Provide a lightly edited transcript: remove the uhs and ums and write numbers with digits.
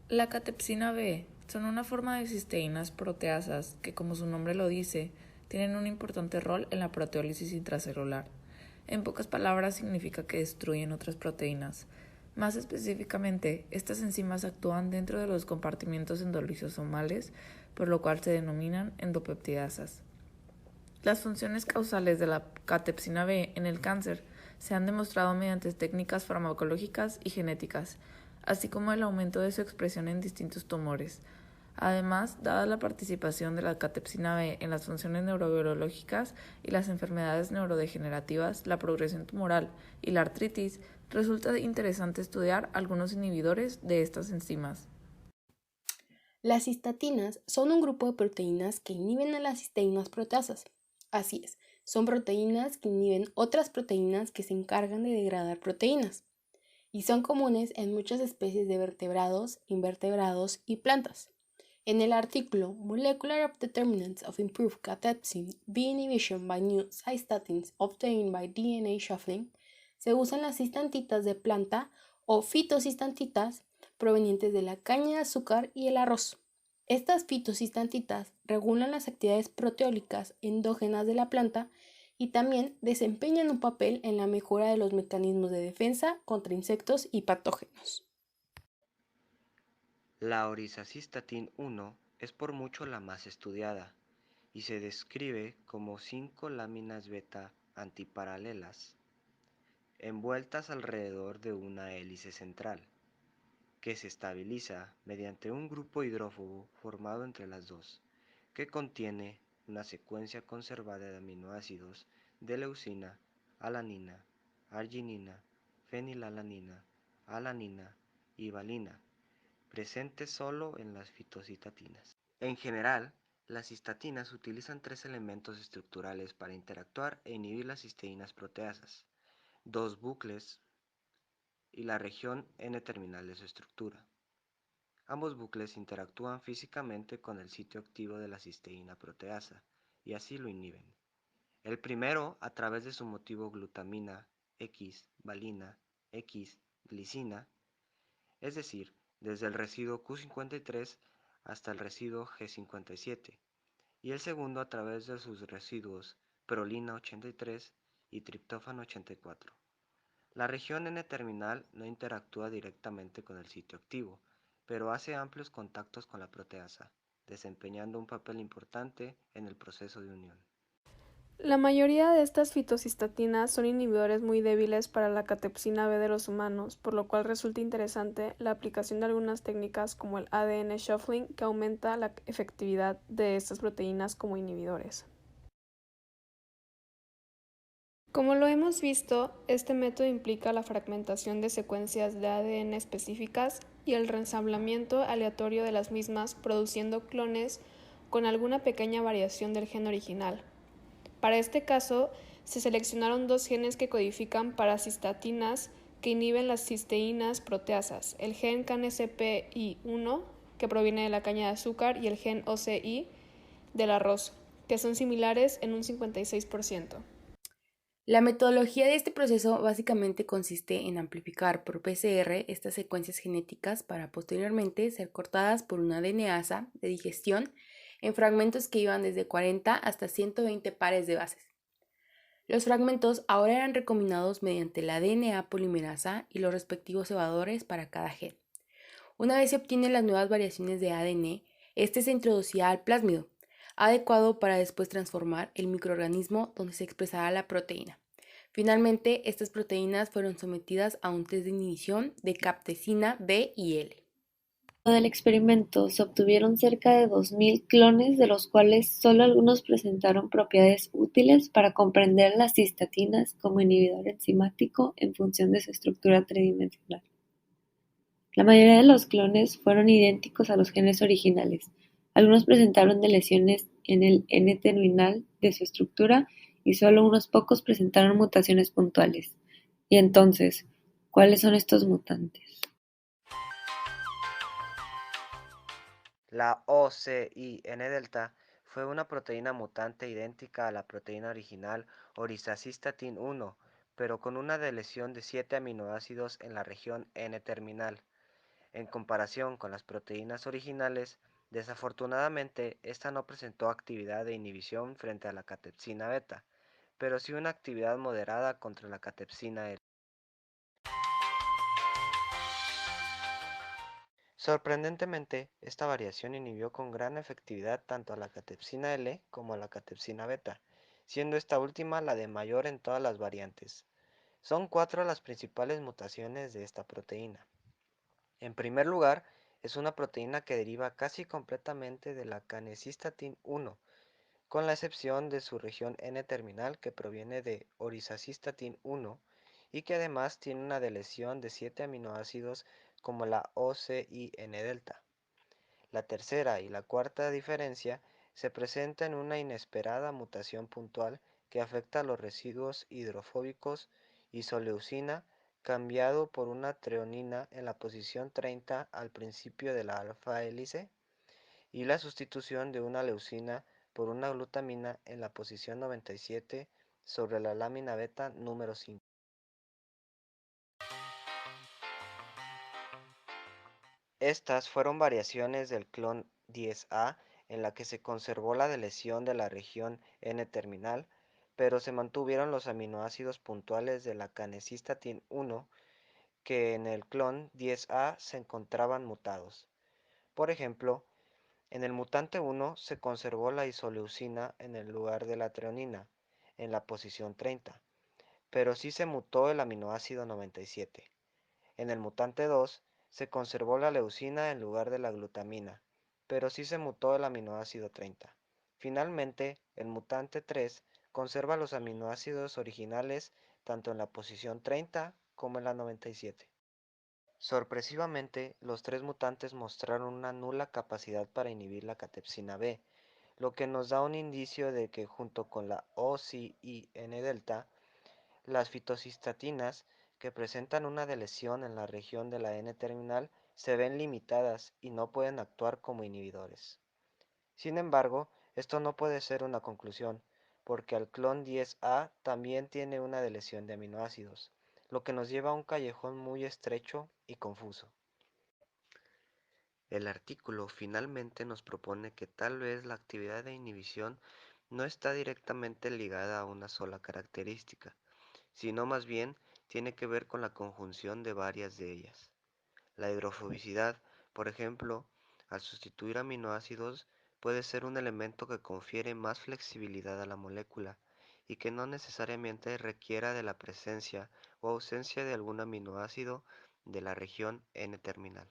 La catepsina B son una forma de cisteínas proteasas que, como su nombre lo dice, tienen un importante rol en la proteólisis intracelular. En pocas palabras, significa que destruyen otras proteínas. Más específicamente, estas enzimas actúan dentro de los compartimientos endolisosomales, por lo cual se denominan endopeptidasas. Las funciones causales de la catepsina B en el cáncer se han demostrado mediante técnicas farmacológicas y genéticas, así como el aumento de su expresión en distintos tumores. Además, dada la participación de la catepsina B en las funciones neurobiológicas y las enfermedades neurodegenerativas, la progresión tumoral y la artritis, resulta interesante estudiar algunos inhibidores de estas enzimas. Las cistatinas son un grupo de proteínas que inhiben a las cisteínas proteasas. Así es, son proteínas que inhiben otras proteínas que se encargan de degradar proteínas y son comunes en muchas especies de vertebrados, invertebrados y plantas. En el artículo Molecular Determinants of Improved Cathepsin B Inhibition by New Cystatins Obtained by DNA Shuffling, se usan las cistantitas de planta o fitocistantitas provenientes de la caña de azúcar y el arroz. Estas fitocistantitas regulan las actividades proteólicas endógenas de la planta y también desempeñan un papel en la mejora de los mecanismos de defensa contra insectos y patógenos. La orizacistatin 1 es por mucho la más estudiada y se describe como 5 láminas beta antiparalelas envueltas alrededor de una hélice central, que se estabiliza mediante un grupo hidrófobo formado entre las dos, que contiene una secuencia conservada de aminoácidos de leucina, alanina, arginina, fenilalanina, alanina y valina, presentes solo en las fitocitatinas. En general, las cistatinas utilizan tres elementos estructurales para interactuar e inhibir las cisteínas proteasas: dos bucles y la región N-terminal de su estructura. Ambos bucles interactúan físicamente con el sitio activo de la cisteína proteasa y así lo inhiben. El primero a través de su motivo glutamina X, valina X, glicina, es decir, desde el residuo Q53 hasta el residuo G57, y el segundo a través de sus residuos prolina 83 y triptófano 84. La región N-terminal no interactúa directamente con el sitio activo, pero hace amplios contactos con la proteasa, desempeñando un papel importante en el proceso de unión. La mayoría de estas fitocistatinas son inhibidores muy débiles para la catepsina B de los humanos, por lo cual resulta interesante la aplicación de algunas técnicas como el ADN shuffling, que aumenta la efectividad de estas proteínas como inhibidores. Como lo hemos visto, este método implica la fragmentación de secuencias de ADN específicas y el reensamblamiento aleatorio de las mismas, produciendo clones con alguna pequeña variación del gen original. Para este caso, se seleccionaron dos genes que codifican para cistatinas que inhiben las cisteínas proteasas, el gen KNCPI1, que proviene de la caña de azúcar, y el gen OCI del arroz, que son similares en un 56%. La metodología de este proceso básicamente consiste en amplificar por PCR estas secuencias genéticas para posteriormente ser cortadas por una DNasa de digestión en fragmentos que iban desde 40 hasta 120 pares de bases. Los fragmentos ahora eran recombinados mediante la DNA polimerasa y los respectivos cebadores para cada gen. Una vez se obtienen las nuevas variaciones de ADN, este se introducía al plásmido, adecuado para después transformar el microorganismo donde se expresará la proteína. Finalmente, estas proteínas fueron sometidas a un test de inhibición de captecina B y L. Del experimento se obtuvieron cerca de 2000 clones, de los cuales solo algunos presentaron propiedades útiles para comprender las cistatinas como inhibidor enzimático en función de su estructura tridimensional. La mayoría de los clones fueron idénticos a los genes originales. Algunos presentaron lesiones en el N-terminal de su estructura y solo unos pocos presentaron mutaciones puntuales. Y entonces, ¿cuáles son estos mutantes? La OCIN-delta fue una proteína mutante idéntica a la proteína original orizacistatin 1, pero con una deleción de 7 aminoácidos en la región N-terminal. En comparación con las proteínas originales, desafortunadamente esta no presentó actividad de inhibición frente a la catepsina beta, pero sí una actividad moderada contra la catepsina L. Sorprendentemente, esta variación inhibió con gran efectividad tanto a la catepsina L como a la catepsina beta, siendo esta última la de mayor en todas las variantes. Son cuatro las principales mutaciones de esta proteína. En primer lugar, es una proteína que deriva casi completamente de la canecistatin 1, con la excepción de su región N-terminal que proviene de orizacistatin 1 y que además tiene una deleción de 7 aminoácidos como la OCIN-delta. La tercera y la cuarta diferencia se presenta en una inesperada mutación puntual que afecta a los residuos hidrofóbicos isoleucina cambiado por una treonina en la posición 30 al principio de la alfa hélice y la sustitución de una leucina por una glutamina en la posición 97 sobre la lámina beta número 5. Estas fueron variaciones del clon 10A en la que se conservó la deleción de la región N-terminal, pero se mantuvieron los aminoácidos puntuales de la canecistatin 1 que en el clon 10A se encontraban mutados. Por ejemplo, en el mutante 1 se conservó la isoleucina en el lugar de la treonina, en la posición 30, pero sí se mutó el aminoácido 97. En el mutante 2 se conservó la leucina en lugar de la glutamina, pero sí se mutó el aminoácido 30. Finalmente, el mutante 3 conserva los aminoácidos originales tanto en la posición 30 como en la 97. Sorpresivamente, los tres mutantes mostraron una nula capacidad para inhibir la catepsina B, lo que nos da un indicio de que junto con la OCIN-delta, las fitocistatinas que presentan una deleción en la región de la N-terminal se ven limitadas y no pueden actuar como inhibidores. Sin embargo, esto no puede ser una conclusión, porque el clon 10A también tiene una deleción de aminoácidos, lo que nos lleva a un callejón muy estrecho y confuso. El artículo finalmente nos propone que tal vez la actividad de inhibición no está directamente ligada a una sola característica, sino más bien tiene que ver con la conjunción de varias de ellas. La hidrofobicidad, por ejemplo, al sustituir aminoácidos, puede ser un elemento que confiere más flexibilidad a la molécula y que no necesariamente requiera de la presencia o ausencia de algún aminoácido de la región N-terminal.